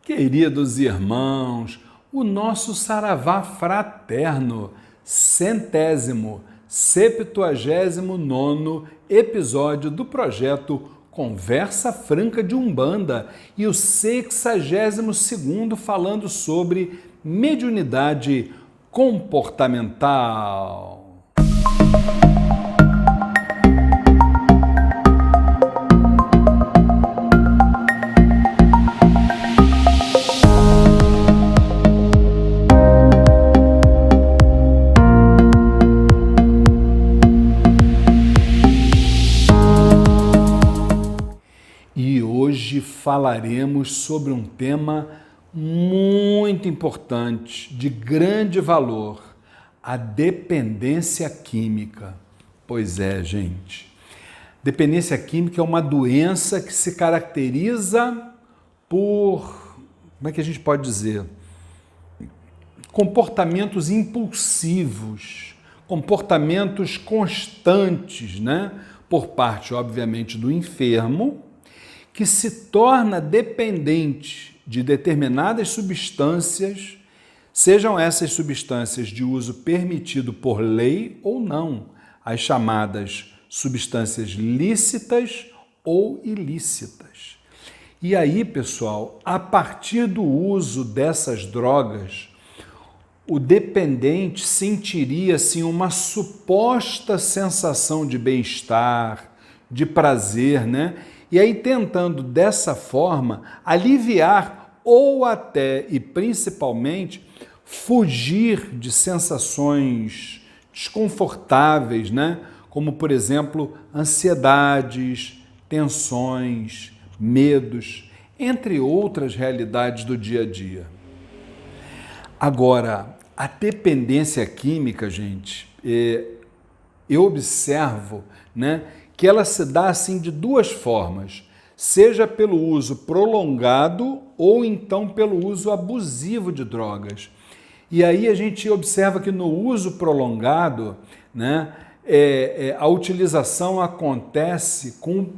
Queridos irmãos, o nosso saravá fraterno, 179º episódio do projeto Conversa Franca de Umbanda e o 62º falando sobre mediunidade comportamental. E hoje falaremos sobre um tema muito importante, de grande valor, a dependência química. Pois é, gente. Dependência química é uma doença que se caracteriza por, como é que a gente pode dizer? Comportamentos impulsivos, comportamentos constantes, né? Por parte, obviamente, do enfermo, que se torna dependente de determinadas substâncias, sejam essas substâncias de uso permitido por lei ou não, as chamadas substâncias lícitas ou ilícitas. E aí, pessoal, a partir do uso dessas drogas, o dependente sentiria assim uma suposta sensação de bem-estar, de prazer, né? E aí tentando dessa forma aliviar ou até e principalmente fugir de sensações desconfortáveis, né? Como por exemplo, ansiedades, tensões, medos, entre outras realidades do dia a dia. Agora, a dependência química, gente, eu observo, né, que ela se dá assim de duas formas, seja pelo uso prolongado ou então pelo uso abusivo de drogas. E aí a gente observa que no uso prolongado, né, a utilização acontece com,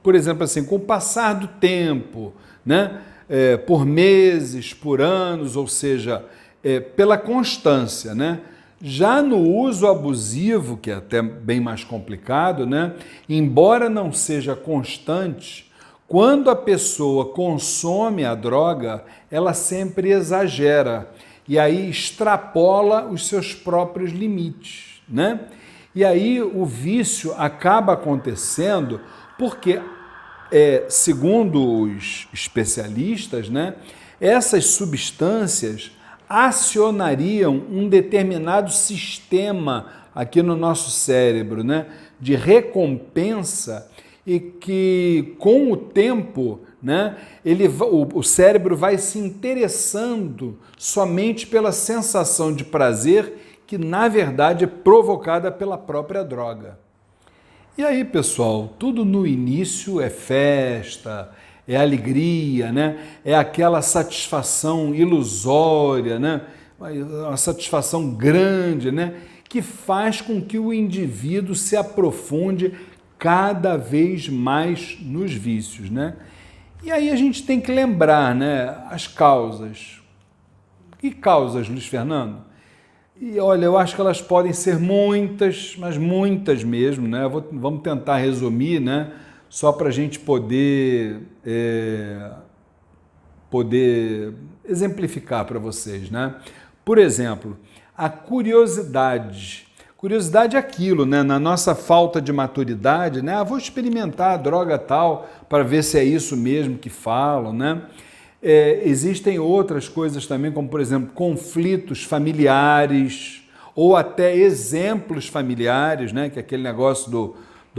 por exemplo, assim, com o passar do tempo, né, por meses, por anos, ou seja, pela constância, né? Já no uso abusivo, que é até bem mais complicado, né? Embora não seja constante, quando a pessoa consome a droga, ela sempre exagera e aí extrapola os seus próprios limites, né? E aí o vício acaba acontecendo porque, segundo os especialistas, né, essas substâncias acionariam um determinado sistema aqui no nosso cérebro, né, de recompensa e que com o tempo, né, o cérebro vai se interessando somente pela sensação de prazer que na verdade é provocada pela própria droga. E aí, pessoal, tudo no início é festa, é alegria, né? É aquela satisfação ilusória, né? Uma satisfação grande, né? Que faz com que o indivíduo se aprofunde cada vez mais nos vícios, né? E aí a gente tem que lembrar, né, as causas. Que causas, Luiz Fernando? E olha, eu acho que elas podem ser muitas, mas muitas mesmo, né? Vamos tentar resumir, né? Só para a gente poder exemplificar para vocês, né? Por exemplo, a curiosidade. Curiosidade é aquilo, né? Na nossa falta de maturidade, né? Vou experimentar a droga tal para ver se é isso mesmo que falam, né? Existem outras coisas também, como por exemplo, conflitos familiares ou até exemplos familiares, né? Que é aquele negócio do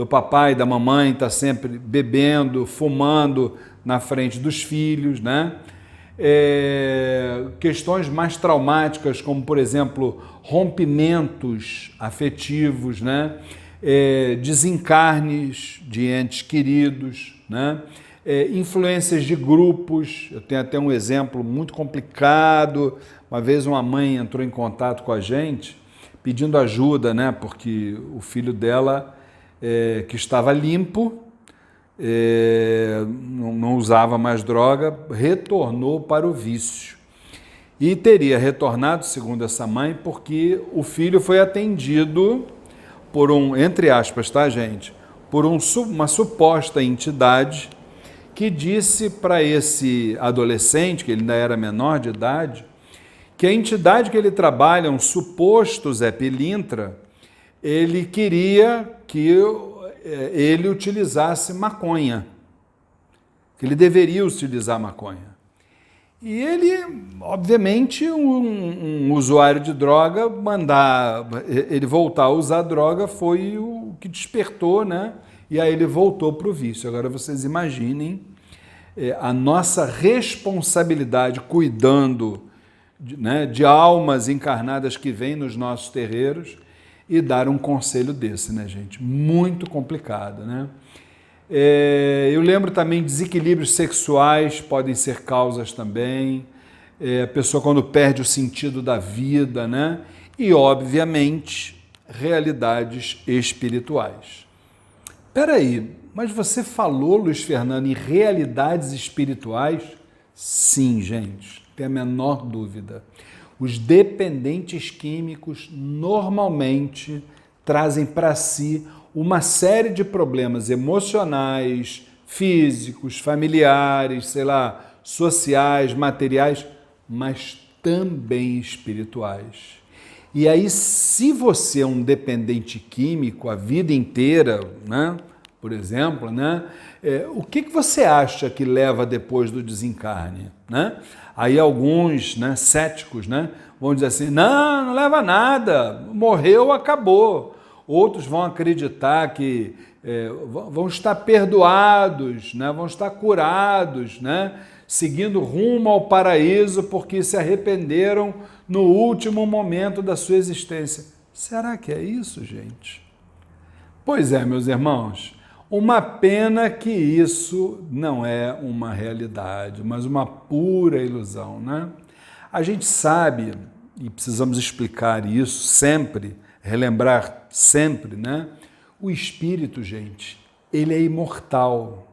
papai e da mamãe está sempre bebendo, fumando na frente dos filhos, né? Questões mais traumáticas, como por exemplo, rompimentos afetivos, né? Desencarnes de entes queridos, né? Influências de grupos. Eu tenho até um exemplo muito complicado. Uma vez uma mãe entrou em contato com a gente pedindo ajuda, né? Porque o filho dela, que estava limpo, não usava mais droga, retornou para o vício. E teria retornado, segundo essa mãe, porque o filho foi atendido por entre aspas, tá, gente? Por uma suposta entidade que disse para esse adolescente, que ele ainda era menor de idade, que a entidade que ele trabalha, um suposto Zé Pilintra, ele queria que ele utilizasse maconha, que ele deveria utilizar maconha. E ele, obviamente, um usuário de droga, mandar ele voltar a usar droga foi o que despertou, né? E aí ele voltou para o vício. Agora vocês imaginem a nossa responsabilidade cuidando de almas encarnadas que vêm nos nossos terreiros e dar um conselho desse, né, gente? Muito complicado, né? Eu lembro também desequilíbrios sexuais podem ser causas também, a pessoa quando perde o sentido da vida, né? E, obviamente, realidades espirituais. Espera aí, mas você falou, Luiz Fernando, em realidades espirituais? Sim, gente, não tem a menor dúvida. Os dependentes químicos normalmente trazem para si uma série de problemas emocionais, físicos, familiares, sei lá, sociais, materiais, mas também espirituais. E aí, se você é um dependente químico a vida inteira, né, por exemplo, né, o que você acha que leva depois do desencarne? Né? Aí alguns, né, céticos, né, vão dizer assim, não leva nada, morreu, acabou. Outros vão acreditar que vão estar perdoados, né? Vão estar curados, né? Seguindo rumo ao paraíso porque se arrependeram no último momento da sua existência. Será que é isso, gente? Pois é, meus irmãos, uma pena que isso não é uma realidade, mas uma pura ilusão, né? A gente sabe, e precisamos explicar isso sempre, relembrar sempre, né? O espírito, gente, ele é imortal.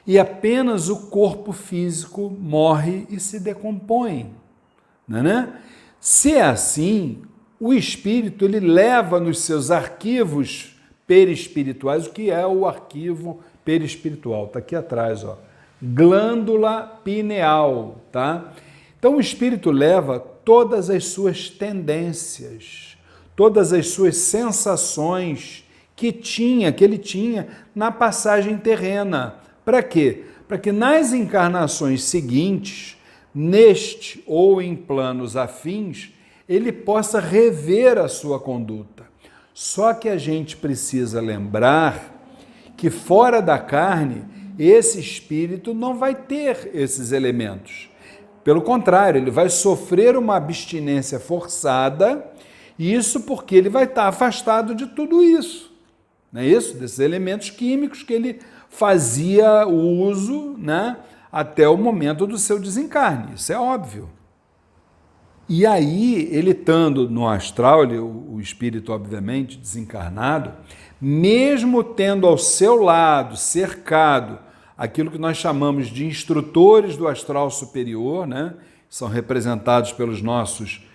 E apenas o corpo físico morre e se decompõe, né? Se é assim, o espírito ele leva nos seus arquivos perispirituais, o que é o arquivo perispiritual? Está aqui atrás, ó. Glândula pineal, tá? Então o espírito leva todas as suas tendências, todas as suas sensações que ele tinha na passagem terrena. Para quê? Para que nas encarnações seguintes, neste ou em planos afins, ele possa rever a sua conduta. Só que a gente precisa lembrar que fora da carne, esse espírito não vai ter esses elementos. Pelo contrário, ele vai sofrer uma abstinência forçada. Isso porque ele vai estar afastado de tudo isso, não é isso? Desses elementos químicos que ele fazia uso, né, até o momento do seu desencarne, isso é óbvio. E aí, ele estando no astral, o espírito obviamente desencarnado, mesmo tendo ao seu lado, cercado, aquilo que nós chamamos de instrutores do astral superior, né, são representados pelos nossos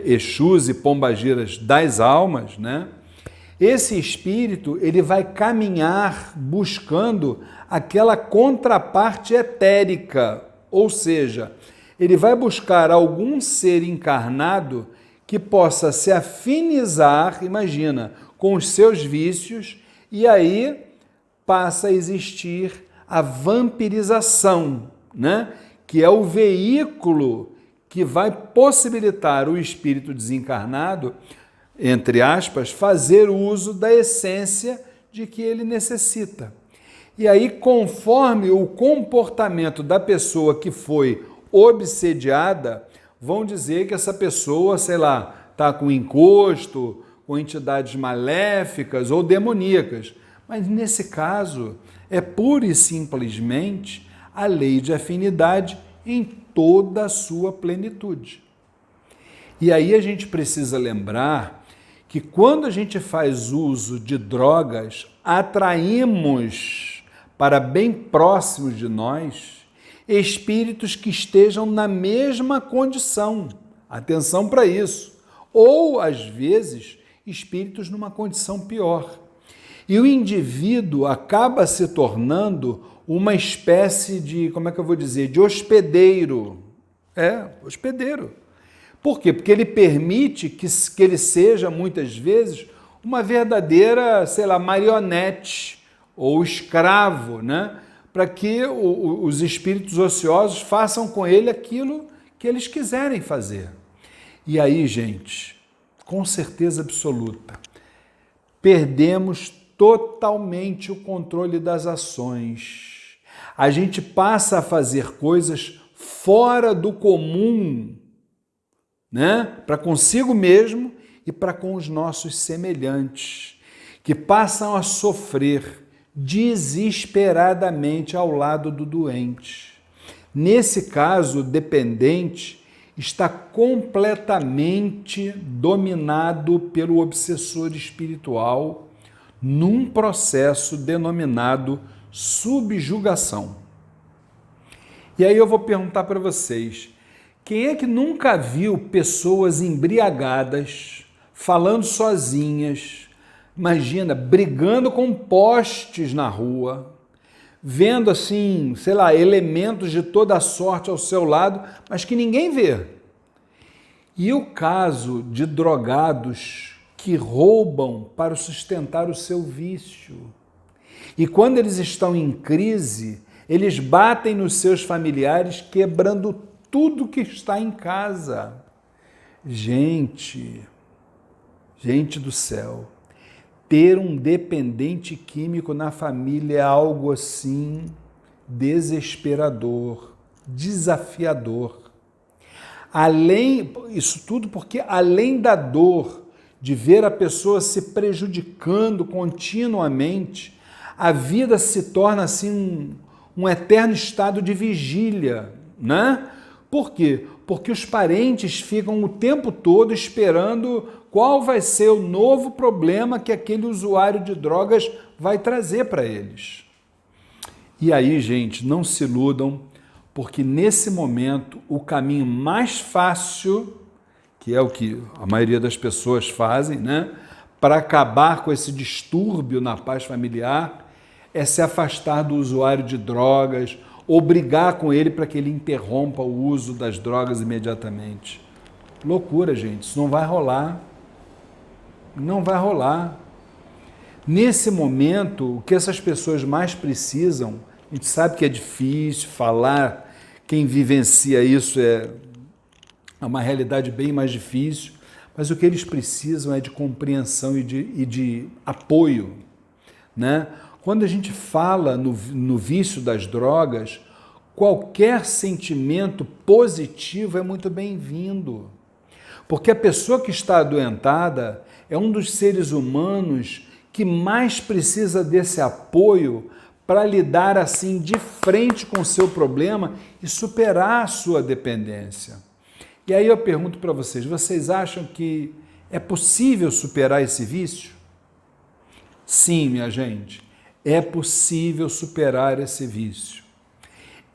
Exus e Pombagiras das almas, né? Esse espírito ele vai caminhar buscando aquela contraparte etérica, ou seja, ele vai buscar algum ser encarnado que possa se afinizar, imagina, com os seus vícios, e aí passa a existir a vampirização, né? Que é o veículo que vai possibilitar o espírito desencarnado, entre aspas, fazer uso da essência de que ele necessita. E aí, conforme o comportamento da pessoa que foi obsediada, vão dizer que essa pessoa, sei lá, está com encosto, com entidades maléficas ou demoníacas. Mas nesse caso, é pura e simplesmente a lei de afinidade em toda a sua plenitude. E aí a gente precisa lembrar que quando a gente faz uso de drogas, atraímos para bem próximos de nós espíritos que estejam na mesma condição. Atenção para isso. Ou, às vezes, espíritos numa condição pior. E o indivíduo acaba se tornando uma espécie de, como é que eu vou dizer, de hospedeiro. Hospedeiro. Por quê? Porque ele permite que ele seja, muitas vezes, uma verdadeira, sei lá, marionete ou escravo, né? Para que os espíritos ociosos façam com ele aquilo que eles quiserem fazer. E aí, gente, com certeza absoluta, perdemos totalmente o controle das ações. A gente passa a fazer coisas fora do comum, né? Para consigo mesmo e para com os nossos semelhantes, que passam a sofrer desesperadamente ao lado do doente. Nesse caso, o dependente está completamente dominado pelo obsessor espiritual num processo denominado subjugação. E aí eu vou perguntar para vocês, quem é que nunca viu pessoas embriagadas, falando sozinhas, imagina, brigando com postes na rua, vendo assim, sei lá, elementos de toda sorte ao seu lado, mas que ninguém vê. E o caso de drogados que roubam para sustentar o seu vício. E quando eles estão em crise, eles batem nos seus familiares, quebrando tudo que está em casa. Gente do céu, ter um dependente químico na família é algo assim desesperador, desafiador. Isso tudo porque além da dor de ver a pessoa se prejudicando continuamente, a vida se torna assim um eterno estado de vigília, né? Por quê? Porque os parentes ficam o tempo todo esperando qual vai ser o novo problema que aquele usuário de drogas vai trazer para eles. E aí, gente, não se iludam, porque nesse momento o caminho mais fácil, que é o que a maioria das pessoas fazem, né, para acabar com esse distúrbio na paz familiar, é se afastar do usuário de drogas, ou brigar com ele para que ele interrompa o uso das drogas imediatamente. Loucura, gente, isso não vai rolar. Não vai rolar. Nesse momento, o que essas pessoas mais precisam, a gente sabe que é difícil falar, quem vivencia isso é uma realidade bem mais difícil, mas o que eles precisam é de compreensão e de apoio, né? Quando a gente fala no vício das drogas, qualquer sentimento positivo é muito bem-vindo, porque a pessoa que está adoentada é um dos seres humanos que mais precisa desse apoio para lidar assim de frente com o seu problema e superar a sua dependência. E aí eu pergunto para vocês, vocês acham que é possível superar esse vício? Sim, minha gente. É possível superar esse vício.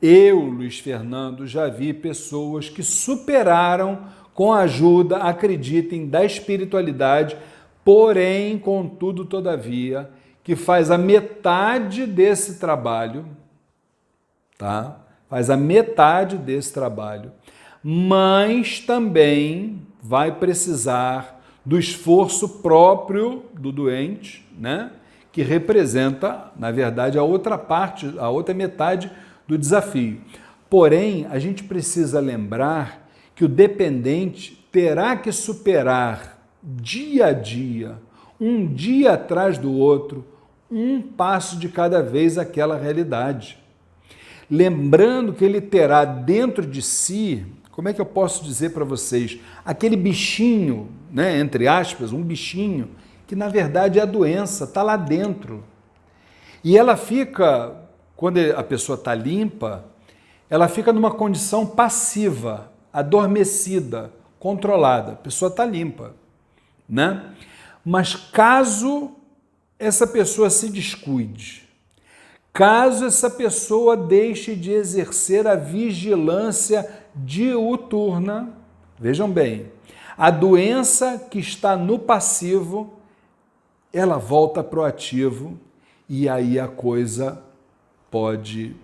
Eu, Luiz Fernando, já vi pessoas que superaram com a ajuda, acreditem, da espiritualidade, porém, contudo, todavia, que faz a metade desse trabalho, tá? Faz a metade desse trabalho, mas também vai precisar do esforço próprio do doente, né? Que representa, na verdade, a outra parte, a outra metade do desafio. Porém, a gente precisa lembrar que o dependente terá que superar dia a dia, um dia atrás do outro, um passo de cada vez aquela realidade. Lembrando que ele terá dentro de si, como é que eu posso dizer para vocês, aquele bichinho, né, entre aspas, um bichinho, que na verdade é a doença, está lá dentro. E ela fica, quando a pessoa está limpa, ela fica numa condição passiva, adormecida, controlada. A pessoa está limpa, né? Mas caso essa pessoa se descuide, caso essa pessoa deixe de exercer a vigilância diuturna, vejam bem, a doença que está no passivo, ela volta para o ativo e aí a coisa pode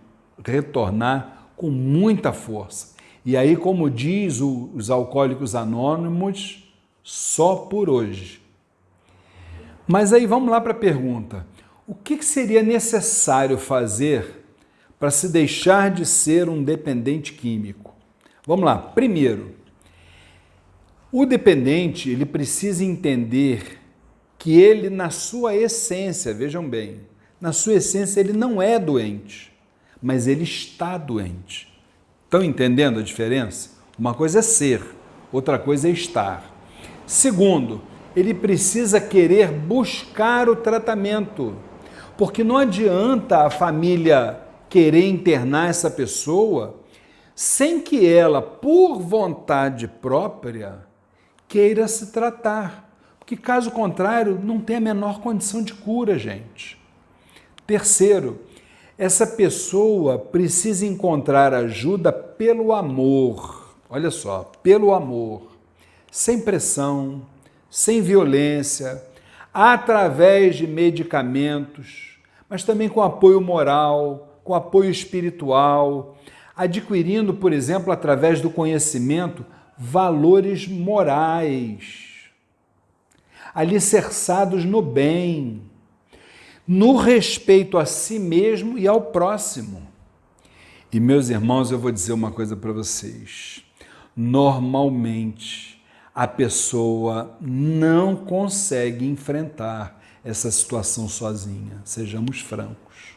retornar com muita força. E aí, como diz os Alcoólicos Anônimos, só por hoje. Mas aí vamos lá para a pergunta. O que seria necessário fazer para se deixar de ser um dependente químico? Vamos lá. Primeiro, o dependente, ele precisa entender que ele, na sua essência, vejam bem, na sua essência ele não é doente, mas ele está doente. Estão entendendo a diferença? Uma coisa é ser, outra coisa é estar. Segundo, ele precisa querer buscar o tratamento, porque não adianta a família querer internar essa pessoa sem que ela, por vontade própria, queira se tratar, porque caso contrário, não tem a menor condição de cura, gente. Terceiro, essa pessoa precisa encontrar ajuda pelo amor, olha só, pelo amor, sem pressão, sem violência, através de medicamentos, mas também com apoio moral, com apoio espiritual, adquirindo, por exemplo, através do conhecimento, valores morais, alicerçados no bem, no respeito a si mesmo e ao próximo. E, meus irmãos, eu vou dizer uma coisa para vocês. Normalmente, a pessoa não consegue enfrentar essa situação sozinha, sejamos francos.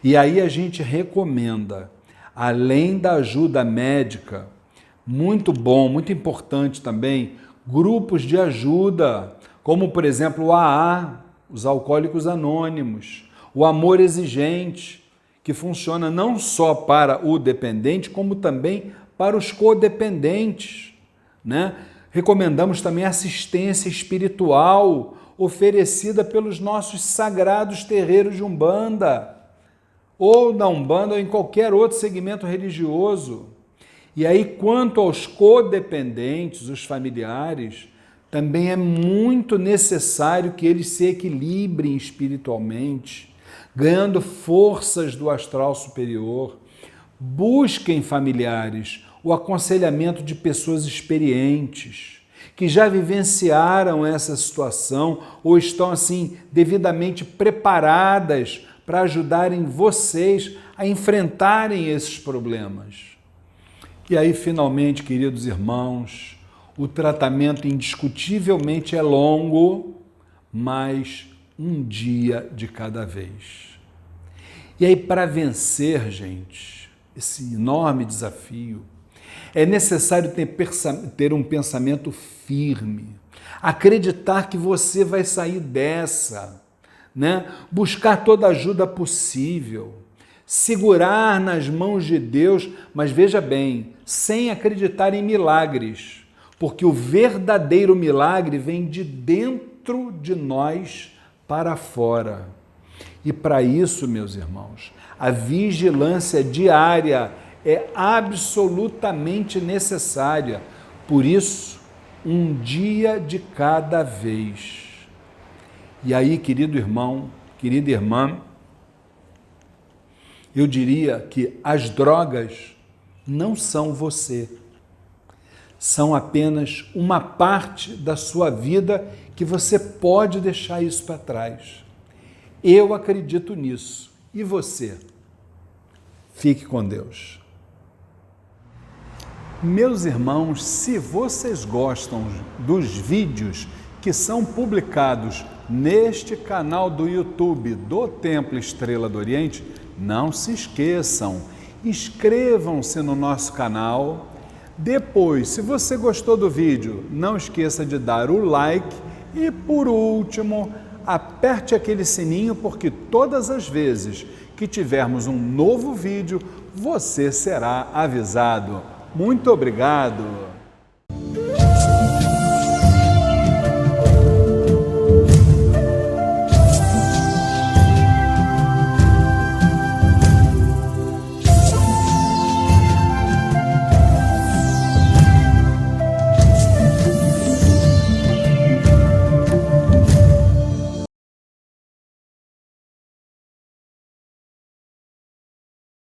E aí a gente recomenda, além da ajuda médica, muito bom, muito importante também, grupos de ajuda, como por exemplo o AA, os Alcoólicos Anônimos, o Amor Exigente, que funciona não só para o dependente, como também para os codependentes, né? Recomendamos também assistência espiritual oferecida pelos nossos sagrados terreiros de Umbanda, ou na Umbanda ou em qualquer outro segmento religioso. E aí, quanto aos codependentes, os familiares, também é muito necessário que eles se equilibrem espiritualmente, ganhando forças do astral superior. Busquem, familiares, o aconselhamento de pessoas experientes, que já vivenciaram essa situação ou estão, assim, devidamente preparadas para ajudarem vocês a enfrentarem esses problemas. E aí, finalmente, queridos irmãos, o tratamento indiscutivelmente é longo, mas um dia de cada vez. E aí, para vencer, gente, esse enorme desafio, é necessário ter um pensamento firme, acreditar que você vai sair dessa, né? Buscar toda a ajuda possível, segurar nas mãos de Deus, mas veja bem, sem acreditar em milagres, porque o verdadeiro milagre vem de dentro de nós para fora. E para isso, meus irmãos, a vigilância diária é absolutamente necessária. Por isso, um dia de cada vez. E aí, querido irmão, querida irmã, eu diria que as drogas não são você. São apenas uma parte da sua vida que você pode deixar isso para trás. Eu acredito nisso. E você? Fique com Deus. Meus irmãos, se vocês gostam dos vídeos que são publicados neste canal do YouTube do Templo Estrela do Oriente, não se esqueçam, inscrevam-se no nosso canal. Depois, se você gostou do vídeo, não esqueça de dar o like e, por último, aperte aquele sininho, porque todas as vezes que tivermos um novo vídeo, você será avisado. Muito obrigado!